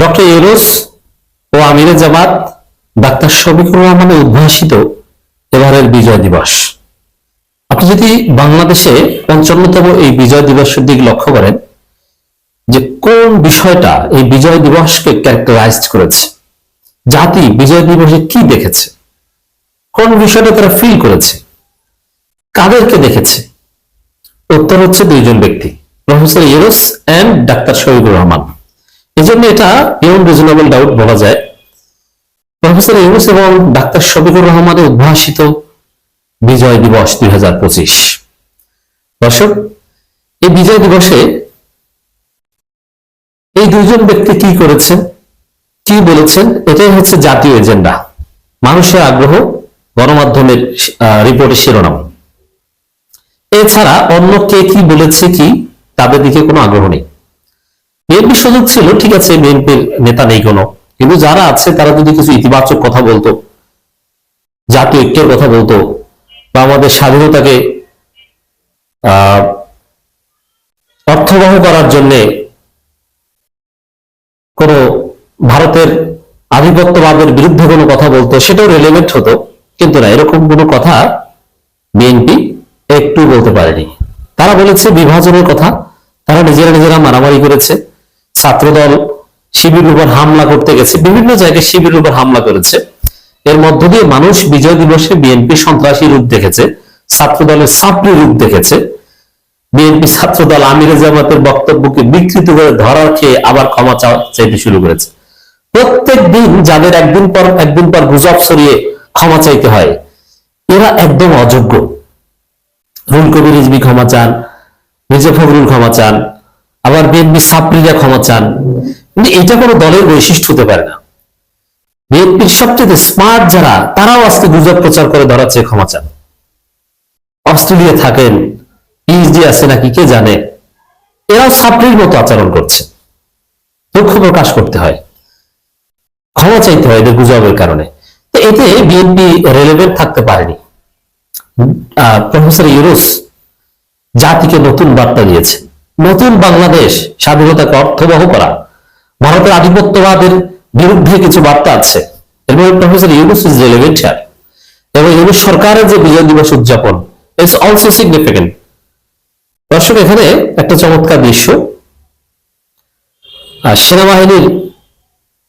Doctor Yunus ও আমিরে জামাত doctor Shafiqur রহমানের উদ্ভাসিত এবারের বিজয় দিবস। আপনি যদি বাংলাদেশে ৫৫তম এই বিজয় দিবসের দিকে লক্ষ্য করেন যে কোন বিষয়টা এই বিজয় দিবসকে ক্যারেক্টারাইজ করেছে, জাতি বিজয় দিবসে কি দেখেছে, কোন বিষয়টা তারা ফিল করেছে, কাদেরকে দেখেছে, উত্তর হচ্ছে দুইজন ব্যক্তি, professor Yunus and doctor Shafiqur Rahman. এই জন্য এটা বিয়ন্ড রিজনেবল ডাউট বলা যায় প্রফেসর ইউনূস এবং ডাক্তার শফিকুর রহমানের উদ্ভাসিত বিজয় দিবস ২০২৫। দর্শক, এই বিজয় দিবসে এই দুইজন ব্যক্তি কি করেছেন, কি বলেছেন, এটাই হচ্ছে জাতীয় এজেন্ডা, মানুষের আগ্রহ, গণমাধ্যমের রিপোর্টের শিরোনাম। এছাড়া অন্য কে কি বলেছে কি তাদের দিকে কোনো আগ্রহ নেই। বিএনপি সুযোগ ছিল, ঠিক আছে, বিএনপির নেতা নেই কোনো, কিন্তু যারা আছে তারা যদি কিছু ইতিবাচক কথা বলতো, জাতীয় ঐক্যের কথা বলতো, বা আমাদের স্বাধীনতাকে অর্থবহ করার জন্য কোন ভারতের আধিপত্যবাদের বিরুদ্ধে কোনো কথা বলতো, সেটাও রেলেভেন্ট হতো। কিন্তু না, এরকম কোনো কথা বিএনপি একটু বলতে পারেনি। তারা বলেছে বিভাজনের কথা, তারা নিজেরা মারামারি করেছে, ছাত্রদল শিবিরের উপর হামলা করতে গেছে, বিভিন্ন জায়গায় শিবিরের উপর হামলা করেছে। এর মধ্য দিয়ে মানুষ বিজয় দিবসে বিএনপি সন্ত্রাসী রূপ দেখেছে, ছাত্রদলের ছাত্রী রূপ দেখেছে। বিএনপি ছাত্রদল আমিরে জামাতের বক্তব্যকে বিকৃত করে ধরার খেয়ে আবার ক্ষমা চাইতে শুরু করেছে। প্রত্যেক দিন যাদের একদিন পর গুজব ছড়িয়ে ক্ষমা চাইতে হয়, এরা একদম অযোগ্য। রুল কবির রিজভী ক্ষমা চান, মির্জা ফখরুল ক্ষমা চান, আবার বিএনপি ছাত্রীরা ক্ষমা চান। কিন্তু এটা কোনো দলের বৈশিষ্ট্য হতে পারে না। বিএনপির সবচেয়ে স্মার্ট যারা, তারাও আজকে গুজব প্রচার করে ধরাচ্ছে ক্ষমা চান। অস্ট্রেলিয়া থাকেন, পিএইচডি আছে নাকি কে জানে, এরাও ছাত্রীর মতো আচরণ করছে। দুঃখ প্রকাশ করতে হয়, ক্ষমা চাইতে হয় এদের গুজবের কারণে। তো এতে বিএনপি রেলেভেন্ট থাকতে পারেনি। প্রফেসর ইউনূস জাতিকে নতুন বার্তা দিয়েছে, নতুন বাংলাদেশ, স্বাধীনতাকে অর্থবহ করা, ভারতের আধিপত্যবাদের বিরুদ্ধে কিছু বার্তা আছে, এবং professor Yunus is relevant here. এবং ইউনূস সরকারের যে বিজয় দিবস উদযাপন ইজ অলসো সিগনিফিকেন্ট। দর্শক, এখানে একটা চমৎকার দৃশ্য, সেনাবাহিনীর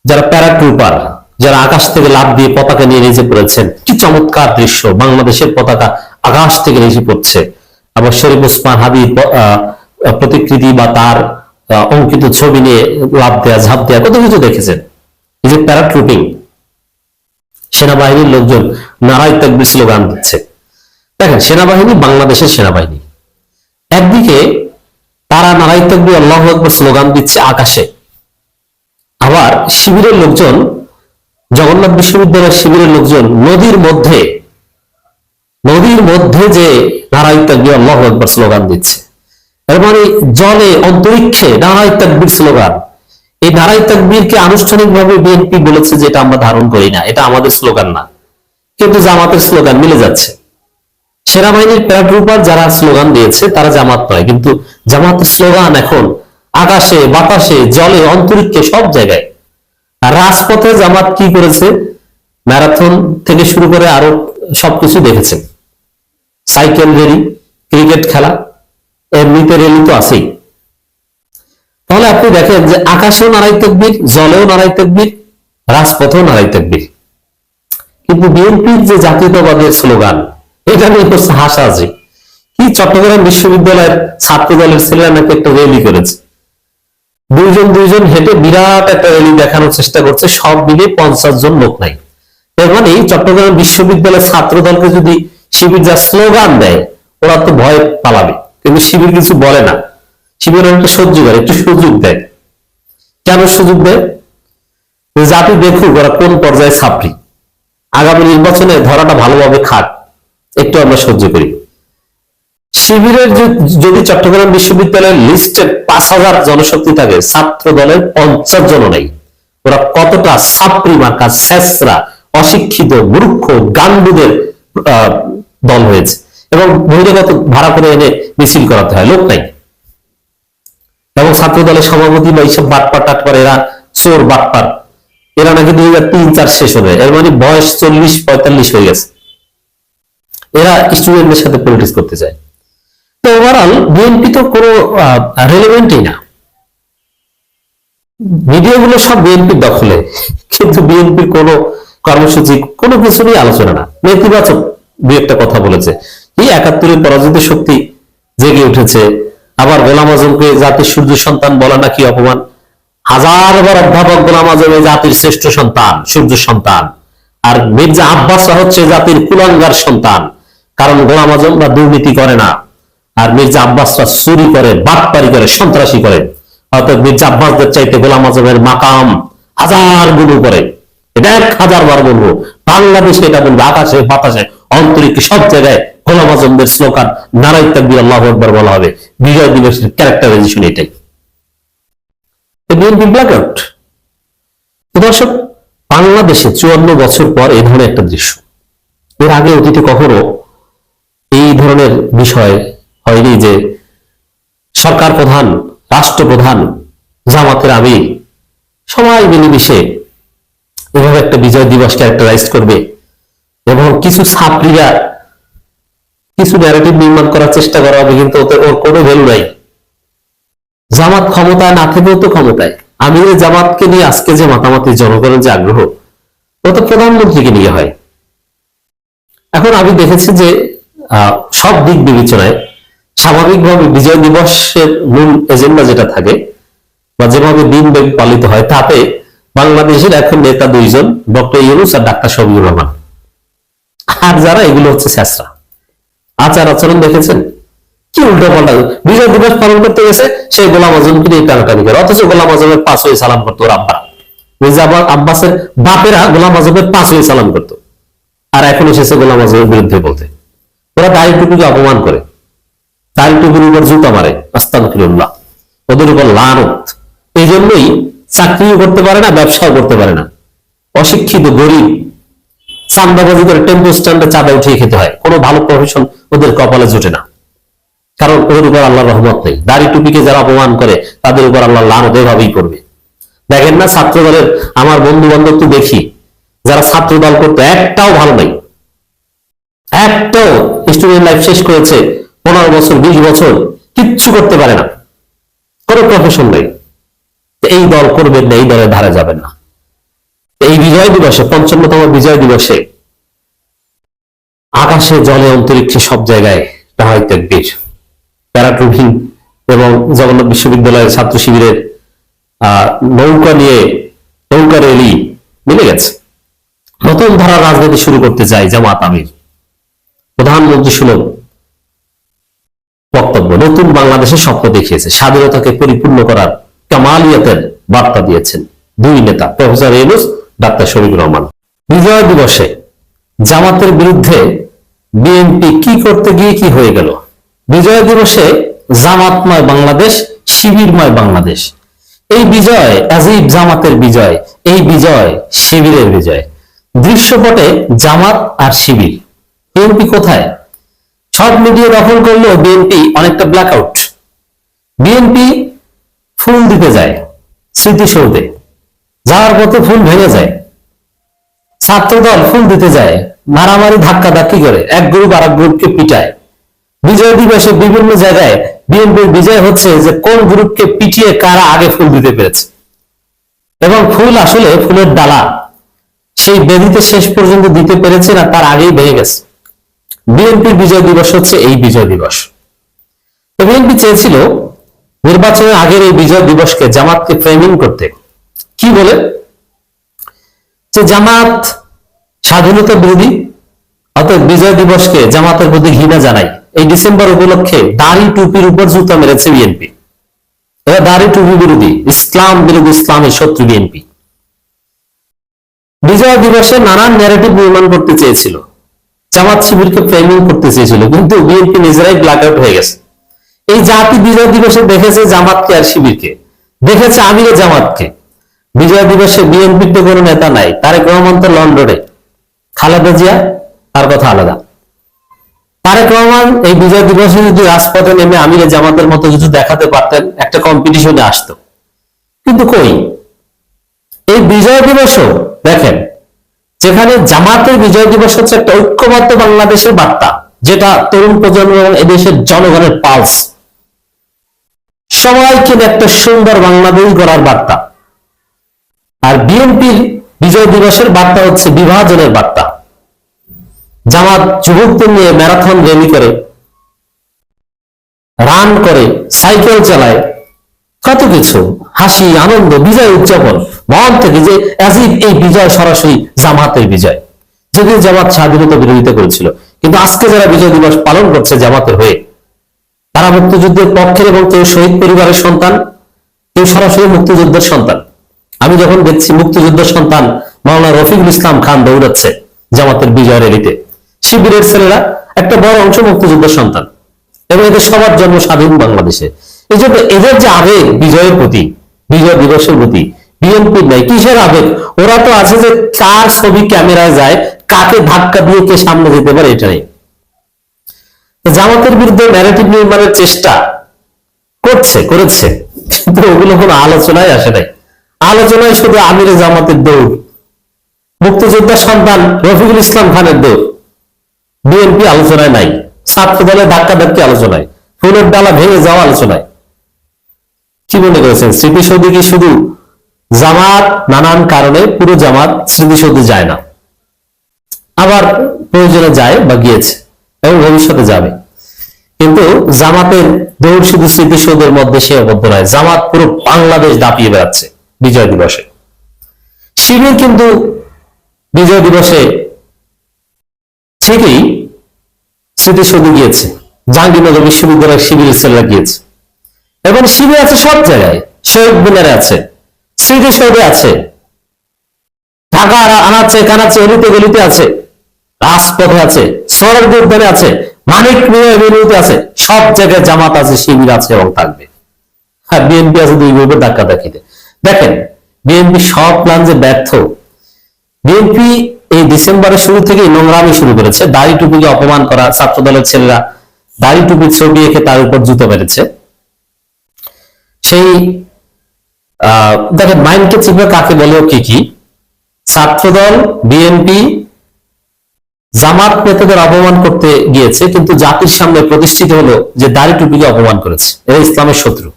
যারা প্যারাট্রুপার, যারা আকাশ থেকে লাফ দিয়ে পতাকা নিয়ে নিচে পড়েছেন, কি চমৎকার দৃশ্য, বাংলাদেশের পতাকা আকাশ থেকে নিচে পড়ছে। আবার শরীফ ওসমান হাবিব প্রতিকৃতি বা তার অঙ্কিত ছবি নিয়ে লাফ দেয়া, ঝাঁপ দেয়া, কত কিছু দেখেছেন। এই যে প্যারাট্রুপিং, সেনাবাহিনীর লোকজন নারায়ে তাকবীর স্লোগান দিচ্ছে। দেখেন, সেনাবাহিনী বাংলাদেশের সেনাবাহিনী, একদিকে তারা নারায়ে তাকবীর আল্লাহু আকবার স্লোগান দিচ্ছে আকাশে, আবার শিবিরের লোকজন, জগন্নাথ বিশ্ববিদ্যালয়ের শিবিরের লোকজন নদীর মধ্যে যে নারায়ে তাকবীর আল্লাহু আকবার স্লোগান দিচ্ছে। এর মানে জলে, অন্তরিক্ষে নারায়ে তাকবীর স্লোগান। এই নারায়ে তাকবীরকে আনুষ্ঠানিকভাবে বিএনপি বলেছে যে এটা আমরা ধারণ করি না, এটা আমাদের স্লোগান না, কিন্তু জামাতের স্লোগান মিলে যাচ্ছে। সেনাবাহিনীর প্যারাট্রুপার যারা স্লোগান দিয়েছে তারা জামাত নয়, কিন্তু জামাতের স্লোগান এখন আকাশে, বাতাসে, জলে, অন্তরিক্ষে, সব জায়গায়। আর রাজপথে জামাত কি করেছে, ম্যারাথন থেকে শুরু করে আরো সবকিছু দেখেছেন, সাইকেল র্যালি, ক্রিকেট খেলা, এমনিতে র্যালি তো আছেই। তাহলে আপনি দেখেন যে আকাশেও নারায়ে তাকবীর, জলেও নারায়ে তাকবীর, রাজপথেও নারায়ে তাকবীর। কিন্তু বিএনপির যে জাতীয়তাবাদের স্লোগান, এটা নিয়ে করছে হাসাহাসি। কি, চট্টগ্রাম বিশ্ববিদ্যালয়ের ছাত্র দলের ছেলেরা নাকি একটা র্যালি করেছে, দুইজন হেঁটে বিরাট একটা র্যালি দেখানোর চেষ্টা করছে, সব মিলে 50 জন লোক নাই। এর মানে চট্টগ্রাম বিশ্ববিদ্যালয়ের ছাত্র দলকে যদি শিবির যা স্লোগান দেয়, ওরা তো ভয় পালাবে, কিন্তু শিবির কিছু বলে না। শিবির একটা সহ্য করে, একটু সুযোগ দেয়। কেন সুযোগ দেয়? জাতি দেখুক ওরা কোন পর্যায়ে ছাত্রী, আগামী নির্বাচনে ধরাটা ভালোভাবে খাক, একটু আমরা সহ্য করি। শিবিরের যদি চট্টগ্রাম বিশ্ববিদ্যালয়ের লিস্টে 5000 জনশক্তি থাকে, ছাত্র দলের 50 জন নেই। ওরা কতটা ছাত্রী মার্কা, ছেঁচড়া, অশিক্ষিত, মূর্খ, গান্ডুদের দল হয়েছে, এবং বহিরাগত ভাড়া করে এনে মিছিল করাতে হয়, লোক নাই। এবং ছাত্র দলের সভাপতি বা এইসব বাটপার টাটপার এরা চোর বাটপার, এরা নাকি 2003-4 শেষ হবে, এর মানে বয়স 40-45 হয়ে গেছে, এরা স্টুডেন্টদের সাথে পলিটিক্স করতে চায়। তো ওভারঅল বিএনপি তো কোনো রেলেভেন্টই না, মিডিয়াগুলো সব বিএনপির দখলে, কিন্তু বিএনপির কোনো কর্মসূচি কোনো কিছু নিয়ে আলোচনা না, নেতিবাচক দু একটা কথা বলেছে। এই 71-এর পরাজিত শক্তি জেগে উঠেছে, আবার গোলাম আজমকে জাতির সূর্য সন্তান বলা নাকি অপমান। হাজারবার অধ্যাপক গোলাম আজম জাতির শ্রেষ্ঠ সন্তান, সূর্য সন্তান, আর মির্জা আব্বাসরা হচ্ছে জাতির কুলাঙ্গার সন্তান, কারণ গোলাম আজমরা দুর্নীতি করে না, আর মির্জা আব্বাসরা চুরি করে, বাটপারি করে, সন্ত্রাসী করে। অর্থাৎ মির্জা আব্বাসদের চাইতে গোলাম আজমের মাকাম হাজার গুণ করে। এটা 1000 বার বলবো, বাংলাদেশে এটা বলবো, আকাশে বাতাসে অন্তরিক্ষে সব জায়গায় গোলাম আজমদের স্লোগান নারায়ে তাকবীর আল্লাহু আকবার বলা হবে। বিজয় দিবসের ক্যারেক্টারাইজেশন এটাই। BNP blackout. দর্শক, বাংলাদেশে 54 বছর পর এই ধরনের একটা দৃশ্য, এর আগে অতীতে কখনো এই ধরনের বিষয় হয়নি যে সরকার প্রধান, রাষ্ট্রপ্রধান, জামাতের আমির সবাই মিলেমিশে এভাবে একটা বিজয় দিবস ক্যারেক্টারাইজ করবে, এবং কিছু ছাত্রীরা কিছু ন্যারেটিভ নির্মাণ করার চেষ্টা করা হবে, কিন্তু ওর কোনো ভ্যালু নাই। জামাত ক্ষমতায় না থেকেও তো ক্ষমতায়, আমিরের জামাতকে নিয়ে আজকে যে মাতামাতি, জনগণের যে আগ্রহ, ও তো প্রধানমন্ত্রীকে নিয়ে হয়। এখন আমি দেখেছি যে সব দিক বিবেচনায় স্বাভাবিকভাবে বিজয় দিবসের মূল এজেন্ডা যেটা থাকে বা যেভাবে দিনব্যাপী পালিত হয়, তাতে বাংলাদেশের এখন নেতা 2 জন, ডক্টর ইউনূস আর ডাক্তার শফিকুর রহমান, আর যারা এগুলো হচ্ছে স্যাসরা। আচার আচরণ দেখেছেন কি উল্টো পাল্টা। বিজয় দিবস পালন করতে গেছে সেই গোলাম আজমকে নিয়ে টানাটানি করে, অথচ গোলাম আজমের 5 ওয়াক্ত সালাম করতো ওর আব্বা। মির্জা আব্বাসের বাপেরা গোলাম আজমের 5 ওয়াক্ত সালাম করতো, আর এখন এসেছে গোলাম আজমের বিরুদ্ধে বলতে। ওরা দাড়ি টুপিকে অপমান করে, দাড়ি টুপির উপর জুতা মারে, আস্তাগফিরুল্লাহ, ওদের উপর লানত। এই জন্যই চাকরিও করতে পারে না, ব্যবসাও করতে পারে না, অশিক্ষিত, গরিব, চান্দাবাজি করে টেম্পো স্ট্যান্ডে চাঁদা উঠিয়ে খেতে হয়, কোনো ভালো প্রফেশন ওদের কপালে জোটে না, কারণ ওদের উপর আল্লাহর রহমত নেই। দাড়ি টুপিকে যারা অপমান করে তাদের উপর আল্লাহ লানত এভাবেই করবে। দেখেন না ছাত্র দলের, আমার বন্ধু বান্ধব তো দেখি যারা ছাত্র দল করতো, একটাও ভালো নাই, একটাও স্টুডেন্ট লাইফ শেষ করেছে 15 বছর 20 বছর, কিচ্ছু করতে পারে না, কোনো প্রফেশন নেই। এই দল করবেন না, এই দলের ধারে যাবেন না। এই বিজয় দিবসে, 55তম বিজয় দিবসে আকাশে, জলে, অন্তরিক্ষে সব জায়গায় নারায়ে তাকবীর, প্যারাট্রুভিং এবং জগন্নাথ বিশ্ববিদ্যালয়ের ছাত্র শিবিরের নৌকা নিয়ে নৌকা র্যালি মিলে গেছে। নতুন ধারা রাজনীতি শুরু করতে চাই জামাত আমির, প্রধানমন্ত্রী সুলভ বক্তব্য, নতুন বাংলাদেশের স্বপ্ন দেখিয়েছে, স্বাধীনতাকে পরিপূর্ণ করার কামালিয়াতের বার্তা দিয়েছেন 2 নেতা, প্রফেসর ইউনূস, ডাক্তার শফিকুর রহমান। বিজয় দিবসে জামাতের বিরুদ্ধে বিএনপি কি করতে গিয়ে কি হয়ে গেল। বিজয় দিবসে জামাতময় বাংলাদেশ, শিবিরময় বাংলাদেশ। এই বিজয় আজিব জামাতের বিজয়, এই বিজয় শিবিরের বিজয়। দৃশ্যপটে জামাত আর শিবির। বিএনপি কোথায়? সব মিডিয়া দখল করলেও বিএনপি অনেকটা ব্ল্যাকআউট। বিএনপি ফুল দিতে যায় স্মৃতিসৌধে, যাওয়ার পথে ফুল ভেঙে যায়। ছাত্রদল ফুল দিতে যায়, মারামারি ধাক্কাধাক্কি করে এক গ্রুপ আর এক গ্রুপকে পিটায়। বিজয় দিবসে বিভিন্ন জায়গায় বিএনপির বিজয় হচ্ছে যে কোন গ্রুপকে পিটিয়ে কারা আগে ফুল দিতে পেরেছে, এবং ফুল আসলে ফুলের ডালা সেই বেদিতে শেষ পর্যন্ত দিতে পেরেছে না, তার আগেই ভেঙে গেছে। বিএনপির বিজয় দিবস হচ্ছে এই বিজয় দিবস। তো বিএনপি চেয়েছিল নির্বাচনের আগের এই বিজয় দিবসকে জামাতকে ফ্রেমিং করতে, কি বলে যে জামাত স্বাধীনতা বিরোধী, অর্থাৎ বিজয় দিবসকে জামাতের প্রতি ঘৃণা জানাই। এই ডিসেম্বর উপলক্ষে দাড়ি টুপির উপর জুতা মেরেছে বিএনপি। এরা দাড়ি টুপি বিরোধী, ইসলাম বিরোধী, ইসলামের শত্রু বিএনপি। বিজয় দিবসে নানান ন্যারেটিভ নির্মাণ করতে চেয়েছিল, জামাত শিবিরকে ফ্রেমিং করতে চেয়েছিল, কিন্তু বিএনপি নিজেরাই ব্ল্যাকআউট হয়ে গেছে। এই জাতি বিজয় দিবসে দেখেছে জামাতকে আর শিবিরকে, দেখেছে আমিরে জামাতকে। বিজয় দিবসে বিএনপির তো কোনো নেতা নাই, তারেক রহমান তো লন্ডনে, খালেদা জিয়া তার কথা আলাদা। তারেক রহমান এই বিজয় দিবসে যদি রাজপথে নেমে আমিরে জামাতের মতো কিছু দেখাতে পারতেন, একটা কম্পিটিশনে আসতো, কিন্তু কই, এই বিজয় দিবসও দেখেন, যেখানে জামাতের বিজয় দিবস হচ্ছে একটা ঐক্যবদ্ধ বাংলাদেশের বার্তা, যেটা তরুণ প্রজন্ম এবং এদেশের জনগণের পালস, সবাইকে একটা সুন্দর বাংলাদেশ গড়ার বার্তা। আর বিএনপির বিজয় দিবসের বার্তা হচ্ছে বিভাজনের বার্তা। জামাত যুবকদের নিয়ে ম্যারাথন র্যালি করে, রান করে, সাইকেল চালায়, কত কিছু, হাসি আনন্দ, বিজয় উদযাপন মন থেকে, যে এই বিজয় সরাসরি জামাতের বিজয়। যদিও জামাত স্বাধীনতা বিরোধিতা করেছিল, কিন্তু আজকে যারা বিজয় দিবস পালন করছে জামাতের হয়ে, তারা মুক্তিযুদ্ধের পক্ষের এবং কেউ শহীদ পরিবারের সন্তান, কেউ সরাসরি মুক্তিযুদ্ধের সন্তান। আমি যখন দেখছি মুক্তিযুদ্ধের সন্তান মাওলানা রফিকুল ইসলাম খান দৌড়াচ্ছে জামাতের বিজয় র্যালিতে, শিবিরের ছেলেরা একটা বড় অংশ মুক্তিযুদ্ধের সন্তান, এবং এদের সবার জন্ম স্বাধীন বাংলাদেশে। এই জন্য এদের যে আবেগ বিজয়ের প্রতি, বিজয় দিবসের প্রতি, বিএনপির নাই। কিসের আবেগ? ওরা তো আছে যে কার ছবি ক্যামেরায় যায়, কাকে ধাক্কা দিয়ে কে সামনে যেতে পারে, এটা নেই। জামাতের বিরুদ্ধে ন্যারেটিভ নির্মাণের চেষ্টা করেছে, কিন্তু ওগুলো কোনো আলোচনায় আসে নাই। আলোচনায় শুধু আমিরে জামাতের দৌড়, মুক্তিযোদ্ধার সন্তান রফিকুল ইসলাম খানের দৌড়, বিএনপি আলোচনায় নাই। ছাত্র দলের ধাক্কা ধাক্কি আলোচনায়, ফুলের ডালা ভেঙে যাওয়া আলোচনায়। কি মনে করেছেন স্মৃতিসৌধে কি শুধু জামাত? নানান কারণে পুরো জামাত স্মৃতিসৌধে যায় না, আবার প্রয়োজনে যায় বা গিয়েছে এবং ভবিষ্যতে যাবে। কিন্তু জামাতের দৌড় শুধু স্মৃতিসৌধের মধ্যে সীমাবদ্ধ নয়, জামাত পুরো বাংলাদেশ দাপিয়ে বেড়াচ্ছে বিজয় দিবসে। শিবির কিন্তু বিজয় দিবসে ঠিকই স্মৃতিসৌধে গিয়েছে, জাহাঙ্গীরনগর বিশ্ববিদ্যালয়ের শিবিরের ছেলেরা গিয়েছে, এবং শিবির আছে সব জায়গায়, শহীদ মিনারে আছে, স্মৃতিসৌধে আছে, ঢাকার আনাচে কানাচে অলিতে গলিতে আছে, রাজপথে আছে, সড়ক উদ্যানে আছে, মানিক মিয়া এভিনিউতে আছে, সব জায়গায় জামাত আছে, শিবির আছে এবং থাকবে। হ্যাঁ, বিএনপি আছে দুই গ্রুপের ধাক্কা ধাক্কিতে। দেখেন বিএনপি সব প্ল্যান যে ব্যর্থ। বিএনপি এই ডিসেম্বরের শুরু থেকেই নোংরামি শুরু করেছে, দাড়ি টুপিকে অপমান করা। ছাত্র দলের ছেলেরা দাড়ি টুপির ছবি এঁকে তার উপর জুতো মেরেছে। সেই দেখেন মাইন্ডকে চিনবে কাকে বলেও কি ছাত্রদল, বিএনপি, জামাত নেতাদের অপমান করতে গিয়েছে, কিন্তু জাতির সামনে প্রতিষ্ঠিত হলো যে দাড়ি টুপিকে অপমান করেছে, এরা ইসলামের শত্রু,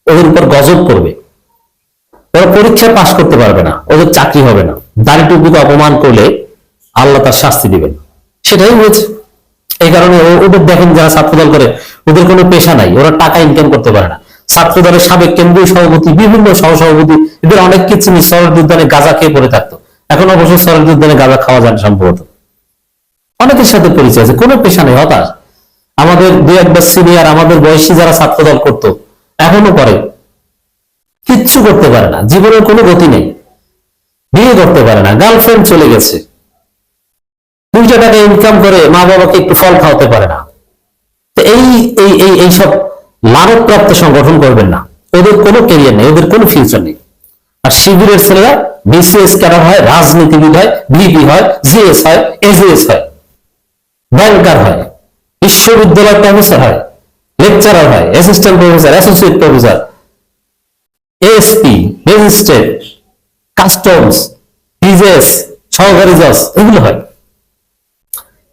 ওদের উপর গজব করবে, ওরা পরীক্ষায় পাশ করতে পারবে না, ওদের চাকরি হবে না। দাড়ি টুপিকে অপমান করলে আল্লাহ তার শাস্তি দিবেন, সেটাই হয়েছে। এই কারণে ওদের দেখেন যারা ছাত্রদল করে, ওদের কোনো পেশা নাই, ওরা টাকা ইনকাম করতে পারে না। ছাত্রদলের সাবেক কেন্দ্রীয় সভাপতি, বিভিন্ন সহসভাপতি, এদের অনেককে চিনি শরৎ উদ্যানে গাঁজা খেয়ে পড়ে থাকতো, এখন অবশ্য শরৎ উদ্যানে গাঁজা খাওয়া যায় না সম্ভবত। অনেকের সাথে পরিচয় আছে, কোনো পেশা নেই, হতাশ। আমাদের দু একবার সিনিয়র, আমাদের বয়সী যারা ছাত্রদল করতো, এখনো করে, কিচ্ছু করতে পারে না, জীবনের কোনো গতি নেই, বিয়ে করতে পারে না, গার্লফ্রেন্ড চলে গেছে, 2 টাকা ইনকাম করে মা বাবাকে একটু ফল খাওয়াতে পারে না। তো এইসব লাভপ্রাপ্ত সংগঠন করবেন না, ওদের কোনো ক্যারিয়ার নেই, ওদের কোনো ফিউচার নেই। আর শিবিরের ছেলেরা বিসিএস ক্যাডার হয়, রাজনীতিবিদ হয়, ভিপি হয়, জিএস হয়, এজিএস হয়, ব্যাংকার হয়, বিশ্ববিদ্যালয় প্রফেসর হয়, লেকচারার হয়, assistant professor, associate professor, SP, magistrate, customs, disease, সহকারী জজ, এগুলো হয়।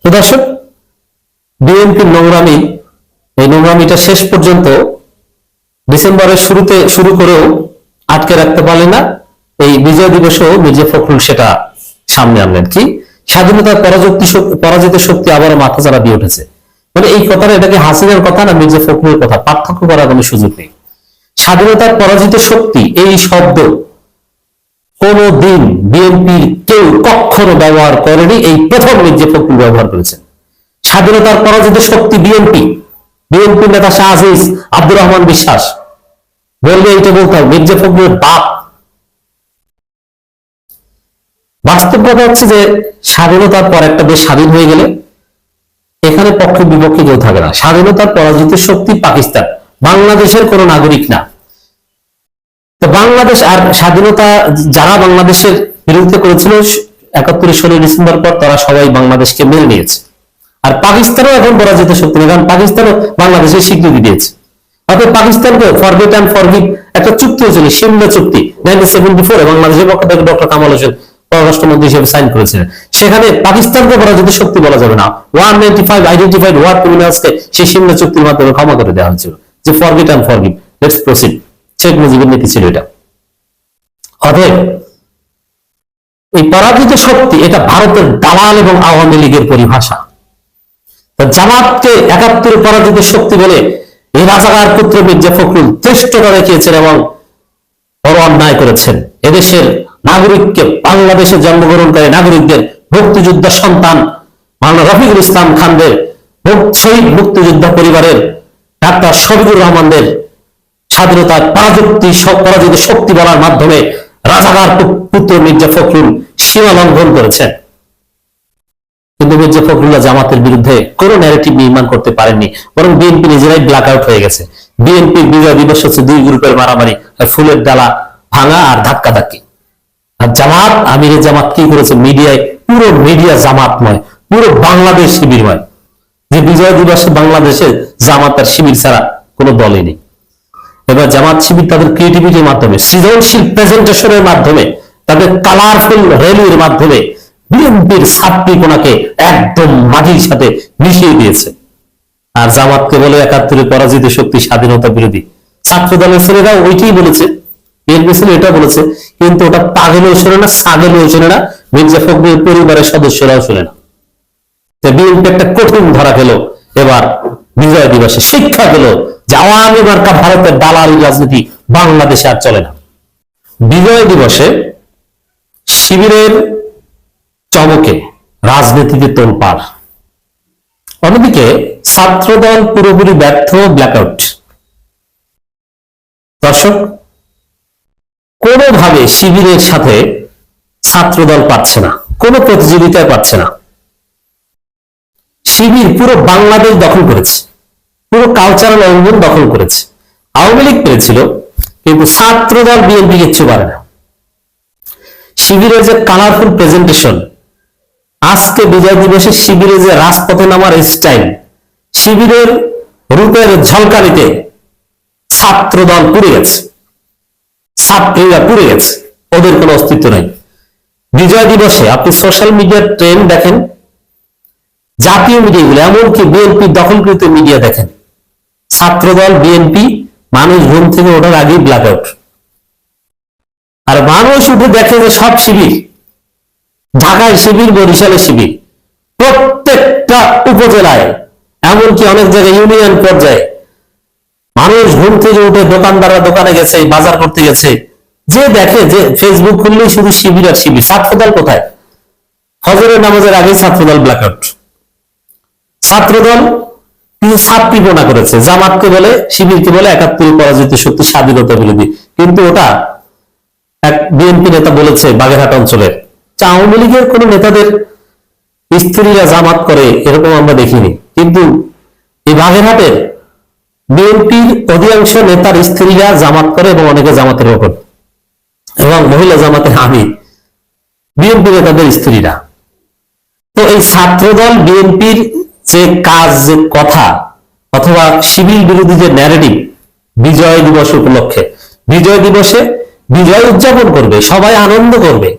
তো দর্শক, বিএনপির নোংরামি, এই নোংরামিটা শেষ পর্যন্ত ডিসেম্বরের শুরুতে শুরু করেও আটকে রাখতে পারলেন না। এই বিজয় দিবসেও মির্জা ফখরুল সেটা সামনে আনলেন, কি স্বাধীনতার পরাজিত শক্তি আবারও মাথা চাড়া দিয়ে উঠেছে। মানে এই কথাটা, এটাকে হাসিনার কথা না মির্জা ফখরুলের কথা, পার্থক্য করার কোনো সুযোগ নেই। স্বাধীনতার পরাজিত শক্তি এই শব্দ কোনদিন বিএনপির কেউ কখনো ব্যবহার করেনি, এই প্রথম মির্জা ফখরুল ব্যবহার করেছেন। স্বাধীনতার পরাজিত শক্তি বিএনপি, বিএনপি নেতা শাহ আজিজ, আব্দুর রহমান বিশ্বাস বললে এইটা বলতে হবে মির্জা ফখরুলের বাপ। বাস্তব কথা হচ্ছে যে স্বাধীনতার পর একটা দেশ স্বাধীন হয়ে গেলে এখানে পক্ষ বিপক্ষে কেউ থাকে না। স্বাধীনতার পরাজিত শক্তি পাকিস্তান, বাংলাদেশের কোন নাগরিক না। তো বাংলাদেশ আর স্বাধীনতা যারা বাংলাদেশের বিরুদ্ধে করেছিল ৭১ 16 ডিসেম্বর পর, তারা সবাই বাংলাদেশকে মেনে নিয়েছে। আর পাকিস্তানও এখন পরাজিত শক্তি নেই, কারণ পাকিস্তানও বাংলাদেশের স্বীকৃতি দিয়েছে। অর্থাৎ পাকিস্তানকে ফরগেট অ্যান্ড ফরগিভ একটা চুক্তি হয়েছিল, সিমলা চুক্তি 1974 বাংলাদেশের পক্ষ থেকে ডক্টর কামাল হোসেন পররাষ্ট্রমন্ত্রী হিসেবে সাইন করেছিলেন। সেখানে পাকিস্তানকে পরাজিত শক্তি বলা যাবে না, 195 আইডেন্টিফাইড ওয়ার ক্রিমিনালসকে সেই সিমলা চুক্তির মাধ্যমে ক্ষমা করে দেওয়া হয়েছিল, যে forget and forgive, let's proceed. Sheikh মুজিবের নীতি ছিল এটা। অতএব এই পরাজিত শক্তি এটা ভারতের দালাল এবং আওয়ামী লীগের পরিভাষা। জামাতকে 71 পরাজিত শক্তি বলে এই রাজাকার পুত্র মির্জা ফখরুল চেষ্টা দেখিয়েছেন এবং বড় অন্যায় করেছেন। এদেশের নাগরিককে, বাংলাদেশে জন্মগ্রহণকারী নাগরিকদের, মুক্তিযোদ্ধা সন্তান মাওলানা রফিকুল ইসলাম খানদের, শহীদ মুক্তিযোদ্ধা পরিবারের ডাক্তার শফিকুর রহমানদের স্বাধীনতার পরাজিত শক্তি বলার মাধ্যমে রাজাকার পুত্র মির্জা ফখরুল সীমা লঙ্ঘন করেছেন। কিন্তু মির্জা ফখরুল্লাহ জামাতের বিরুদ্ধে কোন ন্যারেটিভ নির্মাণ করতে পারেননি, বরং বিএনপি নিজেরাই ব্ল্যাক আউট হয়ে গেছে। বিএনপির বিজয় দিবস হচ্ছে দুই গ্রুপের মারামারি, ফুলের ডালা ভাঙা আর ধাক্কাধাক্কি। আর জামাত, আমিরে জামাত কি করেছে, মিডিয়ায় পুরো মিডিয়া জামাতময়, পুরো বাংলাদেশ শিবিরময়। যে বিজয় দিবসে বাংলাদেশে জামাত আর শিবির ছাড়া কোনো দলই নেই। এবার জামাত শিবির তাদের ক্রিয়েটিভিটির মাধ্যমে, সৃজনশীল প্রেজেন্টেশনের মাধ্যমে, তাদের কালারফুল র্যালির মাধ্যমে বিএনপির ছাত্রীকোনাকে একদম মাটির সাথে মিশিয়ে দিয়েছে। আর জামাতকে বলে 71 পরাজিত শক্তি, স্বাধীনতা বিরোধী। ছাত্র দলের ছেলেরা ওইটাই বলেছে, বিএনপি ছেলে এটা বলেছে, কিন্তু ওটা পাগলেও শোনে না, ছাগলেও শোনে না, মির্জা ফখরুলের পরিবারের সদস্যরাও শোনে না। বিএনপি একটা কঠিন ধরা গেল এবার বিজয় দিবসে, শিক্ষা গেল যে আওয়ামী মার্কা ভারতের দালালি রাজনীতি বাংলাদেশে আর চলে না। বিজয় দিবসে শিবিরের চমকে রাজনীতিতে তোলপাড়, অন্যদিকে ছাত্রদল পুরোপুরি ব্যর্থ, ব্ল্যাকআউট। দর্শক, কোনোভাবে শিবিরের সাথে ছাত্রদল পাচ্ছে না, কোনো প্রতিযোগিতায় পাচ্ছে না। শিবির পুরো বাংলাদেশ দখল করেছে, পুরো কালচারাল অঙ্গন দখল করেছে। আওয়ামী লীগ পেরেছিল, কিন্তু ছাত্রদল বিএনপি কিচ্ছু পারে না। শিবিরের যে কালারফুল প্রেজেন্টেশন, আজকে বিজয় দিবসে শিবিরের যে রাজপথে নামার স্টাইল, শিবিরের রূপের ঝলকানিতে ছাত্রদল পুড়ে গেছে, ছাত্রীরা পুড়ে গেছে, ওদের কোনো অস্তিত্ব নাই। বিজয় দিবসে আপনি সোশ্যাল মিডিয়ার ট্রেন্ড দেখেন, জাতীয় মিডিয়াগুলো, এমনকি বিএনপি দখলকৃত মিডিয়া দেখেন, ছাত্রদল বিএনপি মানুষ ঘুম থেকে ওঠার আগেই ব্ল্যাক আউট। আর মানুষ উঠে দেখে যে সব শিবির, ঢাকায় শিবির, বরিশালে শিবির, প্রত্যেকটা উপজেলায়, এমনকি অনেক জায়গায় ইউনিয়ন পর্যায়ে মানুষ ঘুম থেকে উঠে দোকানদাররা দোকানে গেছে, বাজার করতে গেছে, যে দেখে যে ফেসবুক খুললেই শুধু শিবির আর শিবির। ছাত্রদল কোথায়? ফজরের নামাজের আগেই ছাত্রদল ব্ল্যাক আউট। ছাত্রদল কিছু ছাত্রীপনা করেছে, জামাতকে বলে, শিবিরকে বলে 71 পরাজিত শক্তি, স্বাধীনতা বিরোধী। কিন্তু ওটা এক বিএনপি নেতা বলেছে বাগেরহাট অঞ্চলের, আওয়ামী লীগের কোন নেতাদের স্ত্রীরা জামাত করে এরকম আমরা দেখিনি। কিন্তু এই বাগেরহাটের বিএনপির অধিকাংশ নেতার স্ত্রীরা জামাত করে এবং অনেকে জামাতের ওপর, এবং মহিলা জামাতের আমি বিএনপি নেতাদের স্ত্রীরা। তো এই ছাত্রদল বিএনপির যে কাজ, যে কথা, অথবা শিবির বিরোধী যে ন্যারেটিভ, বিজয় দিবস উপলক্ষে, বিজয় দিবসে বিজয় উদযাপন করবে, সবাই আনন্দ করবে,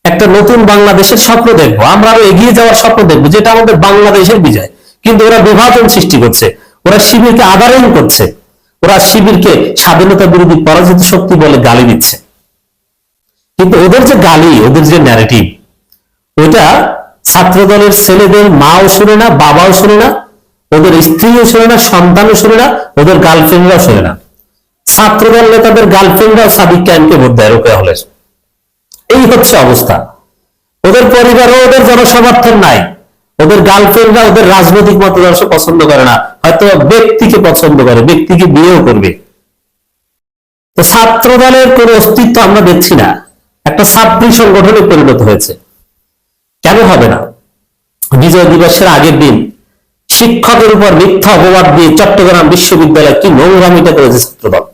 একটা নতুন বাংলাদেশের স্বপ্ন দেখবো, আমরা আরো এগিয়ে যাওয়ার স্বপ্ন দেখবো, যেটা আমাদের বাংলাদেশের বিজয়। কিন্তু ওরা বিভাজন সৃষ্টি করছে, ওরা শিবিরকে আদারণ করছে, ওরা শিবিরকে স্বাধীনতা বিরোধী পরাজিত শক্তি বলে গালি দিচ্ছে। কিন্তু ওদের যে গালি, ওদের যে ন্যারেটিভ, ওইটা ছাত্রদলের ছেলেদের মাও শুনে না, বাবাও শুনে না, ওদের স্ত্রীও শুনে না, সন্তানও শুনে না, ওদের গার্লফ্রেন্ডরাও শুনে না। ছাত্রদল নেতাদের গার্লফ্রেন্ডরাও সাদিক কায়েমকে ভোট দেয় রোকেয়া হলের। এই হচ্ছে অবস্থা। ওদের পরিবারও ওদের জনসমর্থন নাই, ওদের গার্লফ্রেন্ডরা ওদের রাজনৈতিক মতাদর্শ পছন্দ করে না, হয়তো ব্যক্তিকে পছন্দ করে, ব্যক্তিকে বিয়েও করবে। তো ছাত্রদলের কোনো অস্তিত্ব আমরা দেখছি না, একটা ছাত্রী সংগঠনে পরিণত হয়েছে। কেন হবে না? বিজয় দিবসের আগের দিন শিক্ষকের উপর মিথ্যা অপবাদ দিয়ে চট্টগ্রাম বিশ্ববিদ্যালয় কি নোংরামিটা করেছে ছাত্রদল,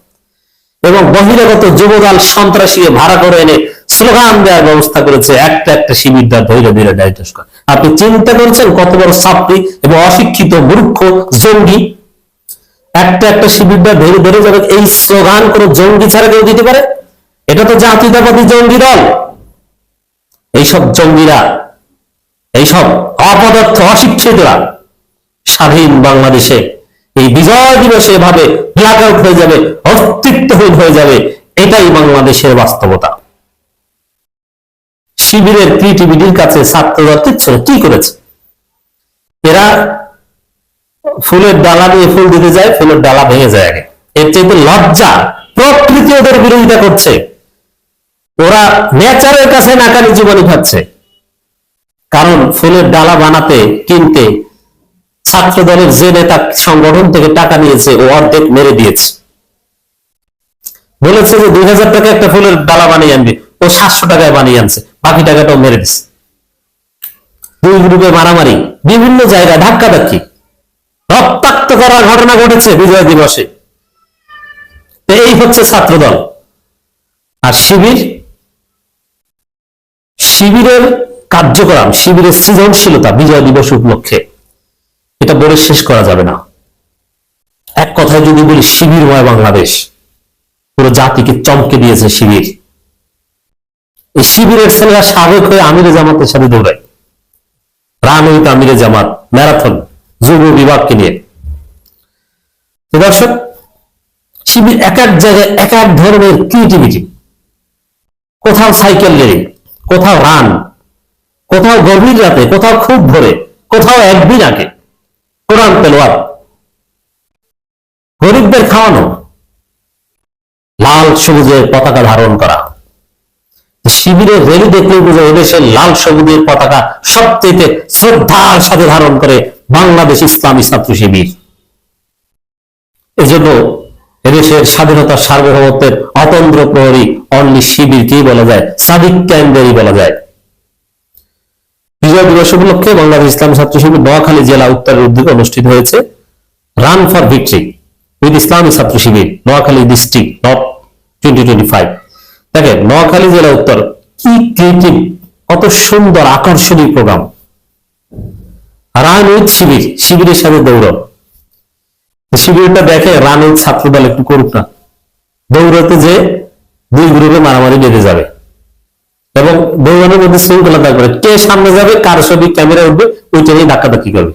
এবং বহিরাগত যুবদল সন্ত্রাসীকে ভাড়া করে এনে স্লোগান দেওয়ার ব্যবস্থা করেছে, একটা একটা শিবির দ্বার ধৈর্য ধীরে ডাইটস করে। আপনি চিন্তা করছেন কত বড় ছাত্রী এবং অশিক্ষিত মূর্খ জঙ্গি একটা একটা শিবিরটা ধরে ধরে যাবে, এই স্লোগান কোন জঙ্গি ছাড়া কেউ দিতে পারে? এটা তো জাতীয়তাবাদী জঙ্গি দল। এইসব জঙ্গিরা, এইসব অপদার্থ অশিক্ষিতরা স্বাধীন বাংলাদেশে এই বিজয় দিবসে এভাবে ব্ল্যাক আউট হয়ে যাবে, অস্তিত্বহীন হয়ে যাবে, এটাই বাংলাদেশের বাস্তবতা। শিবিরের ক্রিয়েটিভিটির কাছে ছাত্ররা কিচ্ছু কি করেছে? এরা ফুলের ডালা নিয়ে ফুল দিতে যায়, ফুলের ডালা ভেঙে যায় আগে। এর চাইতে লজ্জা, প্রকৃতি ওদের বিরোধিতা করছে। ওরা নেচারের কাছে নাকানি জীবনী খাচ্ছে। কারণ ফুলের ডালা বানাতে কিনতে ছাত্র দলের যে নেতা সংগঠন থেকে টাকা নিয়েছে ও অর্ধেক মেরে দিয়েছে। বলেছে যে 2000 টাকা একটা ফুলের ডালা বানিয়ে আনবে, ও 700 টাকায় বানিয়ে আনছে, বাকি টাকাটাও মেরে দিচ্ছে। দুই গ্রুপে মারামারি, বিভিন্ন জায়গায় ধাক্কাধাক্কি, রক্তাক্ত করার ঘটনা ঘটেছে বিজয় দিবসে। এই হচ্ছে ছাত্রদল। আর শিবিরের কার্যক্রম, শিবিরের সৃজনশীলতা বিজয় দিবস উপলক্ষে এটা বলে শেষ করা যাবে না। এক কথায় যদি বলি, শিবিরময় বাংলাদেশ। পুরো জাতিকে চমকে দিয়েছে শিবির। এই শিবিরের ছেলেরা সাবেক হয়ে আমিরে জামাতের সাথে দৌড়ায়, রান উইথ আমিরে জামাত ম্যারাথন যুব বিভাগকে নিয়ে। দর্শক, শিবির এক এক জায়গায় এক এক ধরনের ক্রিয়েটিভিটি, কোথাও সাইকেল রেলি, কোথাও রান, কোথাও গভীর রাতে, কোথাও খুব ভোরে, কোথাও একদিন আগে কোরআন তেলাওয়াত, গরিবদের খাওয়ানো, লাল সবুজের পতাকা ধারণ করা। শিবিরের রেলি দেখলেই বোঝা এদেশের লাল সবুজের পতাকা সবচেয়ে শ্রদ্ধার সাথে ধারণ করে বাংলাদেশ ইসলামী ছাত্র শিবির। এজন্য এদেশের স্বাধীনতার সার্বভৌমত্বের অতন্ত্র প্রহরী অনলি শিবিরকেই বলা যায়, সাদিক কেন্দ্রেই বলা যায়। বিজয় দিবস উপলক্ষে বাংলাদেশ ইসলামী ছাত্র শিবির নোয়াখালী জেলা উত্তরের উদ্যোগে অনুষ্ঠিত হয়েছে রান ফর ভিক্টরি উইথ ইসলামী ছাত্র শিবির নোয়াখালী ডিস্ট্রিক্ট নর্থ 2025। দেখেন, নোয়াখালী জেলা উত্তর কি ক্রিয়েটিভ, কত সুন্দর আকর্ষণীয় প্রোগ্রাম। রান উইথ শিবির, শিবিরের সাথে দৌড়। শিবিরটা দেখে রান উইথ ছাত্রদল একটু করুক না, দৌড়াতে যে দুই গ্রুপে মারামারি বেঁধে যাবে এবং দৌড়ানোর মধ্যে শৃঙ্খলা থাকবে, কে সামনে যাবে, কার ছবি ক্যামেরা উঠবে, ওইটা নিয়ে ধাক্কাধাক্কি করবে।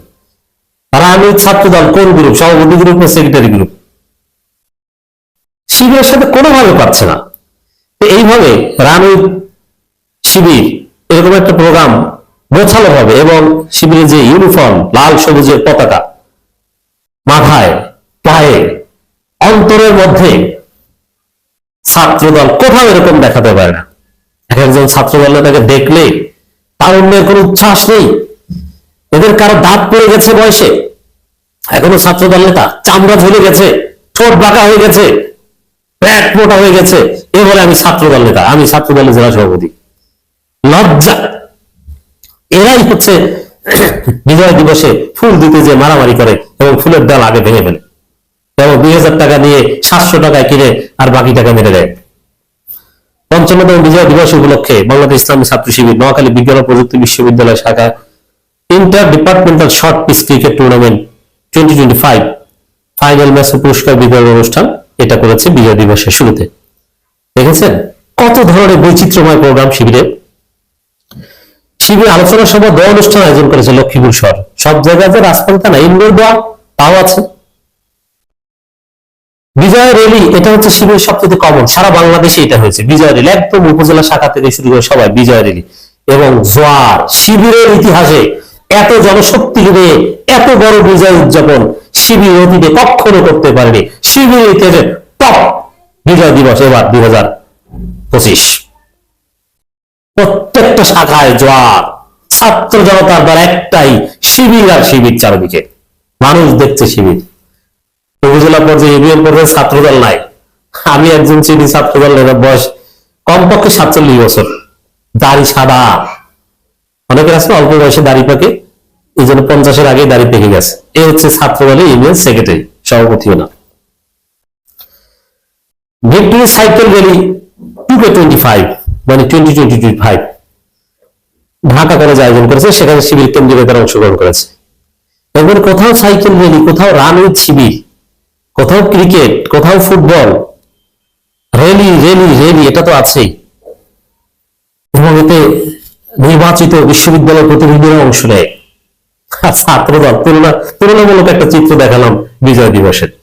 রান উইথ ছাত্রদল কোন গ্রুপ, সভাপতি গ্রুপ না সেক্রেটারি গ্রুপ? শিবিরের সাথে কোনোভাবে পারছে না। এইভাবে রান উইথ শিবির এরকম একটা প্রোগ্রাম গোছালো হবে এবং শিবিরের যে ইউনিফর্ম লাল সবুজের পতাকা মাথায়, পায়ে, অন্তরের মধ্যে, ছাত্রদল কোথাও এরকম দেখাতে পারে না। এক একজন ছাত্রদল নেতাকে দেখলে তার অন্যের কোনো উচ্ছ্বাস নেই। এদের কারো দাঁত পড়ে গেছে বয়সে, এখনো ছাত্রদল নেতা, চামড়া ঝুলে গেছে, ঠোঁট বাঁকা হয়ে গেছে, পেট মোটা হয়ে গেছে, এ বলে আমি ছাত্রদল নেতা, আমি ছাত্রদলের জেলা সভাপতি। লজ্জা! এরাই হচ্ছে বিজয় দিবসে ফুল দিতে যে মারামারি করে এবং ফুলের ডাল আগে ভেঙে ফেলে এবং 2000 টাকা নিয়ে 700 টাকায় কিনে আর বাকি টাকা মেরে দেয়। 55তম বিজয় দিবস উপলক্ষে বাংলাদেশ ইসলামী ছাত্র শিবির নোয়াখালী বিজ্ঞান ও প্রযুক্তি বিশ্ববিদ্যালয় শাখা inter departmental short pitch cricket tournament 2025 final ম্যাচে পুরস্কার বিতরণ অনুষ্ঠান এটা করেছে বিজয় দিবসের শুরুতে। দেখেছেন কত ধরনের বৈচিত্র্যময় প্রোগ্রাম শিবিরে। শিবির আলোচনা সভা, দোয়া অনুষ্ঠান আয়োজন করেছে লক্ষ্মীপুর শহর। সব জায়গায় যে রাজপথে না, ইনডোর দোয়া তাও আছে। বিজয় রেলি এটা হচ্ছে শিবিরের সবচেয়ে কমন, সারা বাংলাদেশে এটা হয়েছে বিজয় রেলি, একদম উপজেলা শাখা থেকে শুরু করে সবাই বিজয় রেলি এবং জোয়ার। শিবিরের ইতিহাসে এত জনশক্তি নিয়ে এত বড় বিজয় উদযাপন শিবির অতীতে কখনো করতে পারেনি। শিবিরের ইতিহাসে টপ বিজয় দিবস এবার 2025। প্রত্যেকটা শাখায় জোয়ার, ছাত্র জনতার দ্বারা একটাই শিবির আর শিবির, চারদিকে মানুষ দেখছে শিবির। উপজেলা পর্যায়ে, ইউনিয়ন পর্যায়ে ছাত্রদল নাই। আমি একজন চিনি ছাত্রদল নেতার বয়স কমপক্ষে 47 বছর, দাড়ি সাদা, অনেকের আছে অল্প বয়সে দাড়ি পাকে, এই জন্য 50-এর আগে দাড়ি পেকে গেছে। এ হচ্ছে ছাত্রদলের ইউনিয়ন সেক্রেটারি, সভাপতিও না। ভিক্টোরি সাইকেল র্যালি 2K25 মানে 2025 ঢাকা কলেজে আয়োজন করেছে, সেখানে শিবির কেন্দ্রীয় নেতারা অংশগ্রহণ করেছে। এবার কোথাও সাইকেল র্যালি, কোথাও রান উইথ শিবির, কোথাও ক্রিকেট, কোথাও ফুটবল, রেলি রেলি রেলি, এটা তো আছেই। এবং এতে নির্বাচিত বিশ্ববিদ্যালয় প্রতিনিধিরা অংশ নেয়। ছাত্রদল তুলনামূলক একটা চিত্র দেখালাম বিজয় দিবসের।